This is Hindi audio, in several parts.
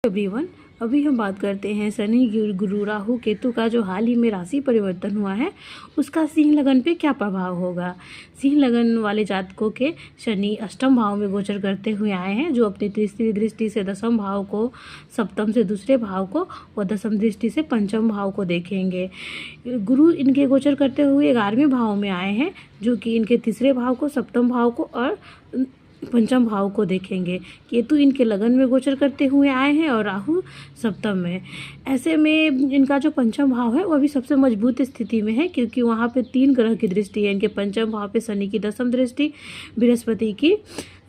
एवरीवन, अभी हम बात करते हैं शनि गुरु राहु केतु का जो हाल ही में राशि परिवर्तन हुआ है उसका सिंह लगन पे क्या प्रभाव होगा। सिंह लगन वाले जातकों के शनि अष्टम भाव में गोचर करते हुए आए हैं, जो अपनी तीसरी दृष्टि से दसम भाव को, सप्तम से दूसरे भाव को और दसम दृष्टि से पंचम भाव को देखेंगे। गुरु इनके गोचर करते हुए 11वें भाव में आए हैं, जो कि इनके तीसरे भाव को, सप्तम भाव को और पंचम भाव को देखेंगे। केतु इनके लगन में गोचर करते हुए आए हैं और राहु सप्तम में। ऐसे में इनका जो पंचम भाव है वो अभी सबसे मजबूत स्थिति में है, क्योंकि वहाँ पे 3 ग्रह की दृष्टि है। इनके पंचम भाव पे शनि की दसम दृष्टि, बृहस्पति की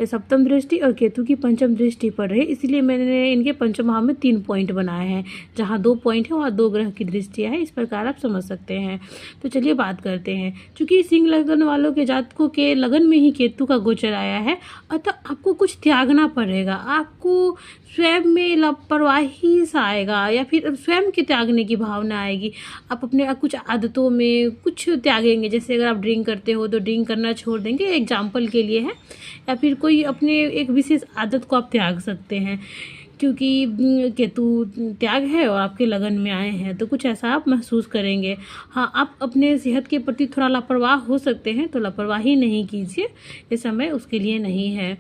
सप्तम दृष्टि और केतु की पंचम दृष्टि पड़ रही है। इसलिए मैंने इनके पंचम भाव में 3 पॉइंट बनाए हैं। जहाँ 2 पॉइंट है वहाँ 2 ग्रह की दृष्टियाँ है। इस प्रकार आप समझ सकते हैं। तो चलिए बात करते हैं। चूँकि सिंह लगन वालों के जातकों के लगन में ही केतु का गोचर आया है, अतः आपको कुछ त्यागना पड़ेगा। आपको स्वयं में लापरवाही सा आएगा या फिर स्वयं के त्यागने की भावना आएगी। आप अपने कुछ आदतों में कुछ त्यागेंगे। जैसे अगर आप ड्रिंक करते हो तो ड्रिंक करना छोड़ देंगे, एग्जाम्पल के लिए है। या फिर कोई अपने एक विशेष आदत को आप त्याग सकते हैं, क्योंकि केतु त्याग है और आपके लगन में आए हैं, तो कुछ ऐसा आप महसूस करेंगे। हाँ, आप अपने सेहत के प्रति थोड़ा लापरवाह हो सकते हैं, तो लापरवाही नहीं कीजिए, ये समय उसके लिए नहीं है।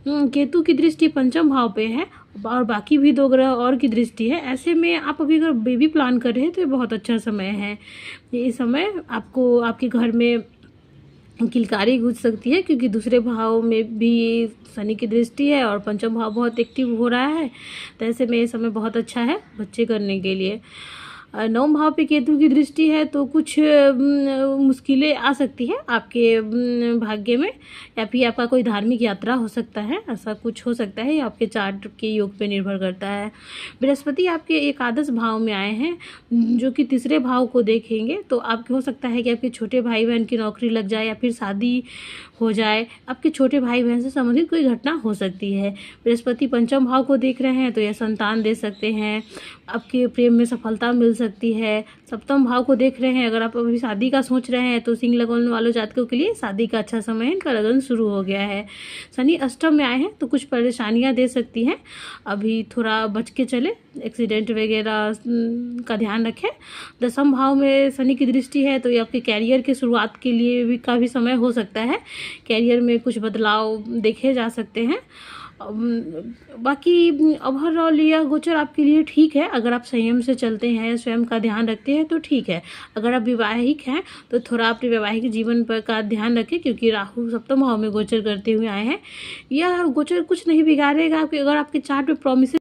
केतु की दृष्टि पंचम भाव पे है और बाकी भी 2 ग्रह और की दृष्टि है। ऐसे में आप अभी अगर बेबी प्लान कर रहे हैं तो ये बहुत अच्छा समय है। ये समय आपको आपके घर में किलकारी गूंज सकती है, क्योंकि दूसरे भाव में भी शनि की दृष्टि है और पंचम भाव बहुत एक्टिव हो रहा है। तो ऐसे में ये समय बहुत अच्छा है बच्चे करने के लिए। 9वें भाव पे केतु की दृष्टि है, तो कुछ मुश्किलें आ सकती हैं आपके भाग्य में, या फिर आपका कोई धार्मिक यात्रा हो सकता है। ऐसा कुछ हो सकता है, आपके चार्ट के योग पे निर्भर करता है। बृहस्पति आपके एकादश भाव में आए हैं, जो कि तीसरे भाव को देखेंगे। तो आपके हो सकता है कि आपके छोटे भाई बहन की नौकरी लग जाए या फिर शादी हो जाए। आपके छोटे भाई बहन से संबंधित कोई घटना हो सकती है। बृहस्पति पंचम भाव को देख रहे हैं, तो यह संतान दे सकते हैं। आपके प्रेम में सफलता मिल सकती है। सप्तम भाव को देख रहे हैं, अगर आप अभी शादी का सोच रहे हैं तो सिंह लगन वालों जातकों के लिए शादी का अच्छा समय है। इनका लगन शुरू हो गया है। शनि अष्टम में आए हैं, तो कुछ परेशानियां दे सकती हैं। अभी थोड़ा बच के चले, एक्सीडेंट वगैरह का ध्यान रखें। दसम भाव में शनि की दृष्टि है, तो ये आपके कैरियर की शुरुआत के लिए भी का भी समय हो सकता है। कैरियर में कुछ बदलाव देखे जा सकते हैं। बाकी ओवरऑल यह गोचर आपके लिए ठीक है। अगर आप संयम से चलते हैं, स्वयं का ध्यान रखते हैं तो ठीक है। अगर आप विवाहिक हैं तो थोड़ा अपने वैवाहिक जीवन पर का ध्यान रखें, क्योंकि राहु सप्तम भाव में गोचर करते हुए आए हैं। यह गोचर कुछ नहीं बिगाड़ेगा आपके, अगर आपके चार्ट में प्रॉमिस